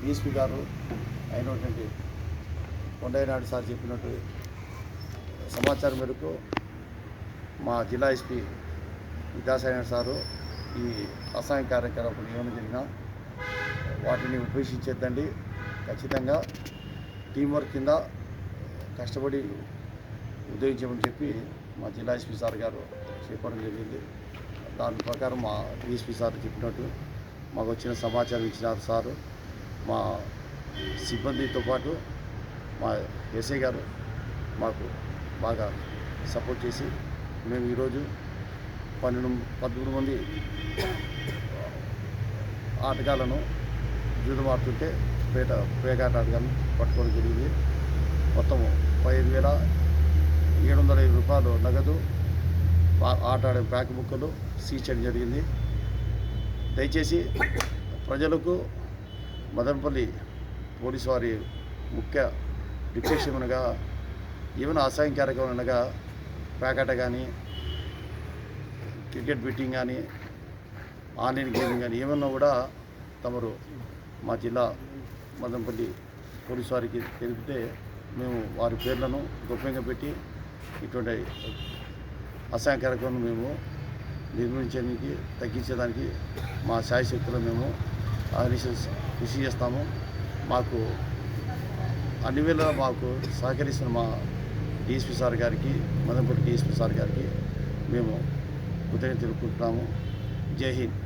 DSP గారు అయినటువంటి కొండయ్యనాయుడు sir చెప్పినట్టు సమాచారం మేరకు మా జిల్లా ఎస్పీ విద్యాసాగర్ సారు ఈ అసహాయ కార్యకలాపాలు ఏమైనా జరిగినా వాటిని ఉపేక్షించేద్దండి. ఖచ్చితంగా టీం వర్క్ కింద కష్టపడి ఉద్యోగించమని చెప్పి మా జిల్లా ఎస్పీ సార్ గారు చెప్పడం జరిగింది. దాని ప్రకారం మా డిఎస్పీ సార్ చెప్పినట్టు మాకు వచ్చిన సమాచారం ఇచ్చినారు సారు. మా సిబ్బందితో పాటు మా ఎస్ఐ గారు మాకు బాగా సపోర్ట్ చేసి మేము ఈరోజు 13 మంది ఆటగాళ్లను జూదం ఆడుతుంటే పేకాట ఆటగాళ్ళను పట్టుకోవడం జరిగింది. మొత్తం 15,705 రూపాయలు నగదు, ఆట ఆడే ప్యాక్ బుక్కలు సీజ్ చేయడం జరిగింది. దయచేసి ప్రజలకు మదనపల్లి పోలీసు వారి ముఖ్య డిక్టేషన్ అనగా ఏమైనా అసహాయం కార్యక్రమం అనగా ప్యాకాట కానీ, క్రికెట్ బెట్టింగ్ కానీ, ఆన్లైన్ గేమింగ్ కానీ ఏమన్నా కూడా తమరు మా జిల్లా మదనపల్లి పోలీసు వారికి తెలిపితే మేము వారి పేర్లను గోప్యంగా పెట్టి ఇటువంటి అసహాయ కార్యక్రమం మేము నిర్మించడానికి తగ్గించేదానికి మా శాయశక్తులు మేము కృషి చేస్తాము. మాకు అన్ని వేళ మాకు సహకరిస్తున్న మా డిఎస్పీ సార్ గారికి, మదనపల్లి డిఎస్పీ సార్ గారికి మేము కృతజ్ఞతలు తెలుపుకుంటున్నాము. జై హింద్.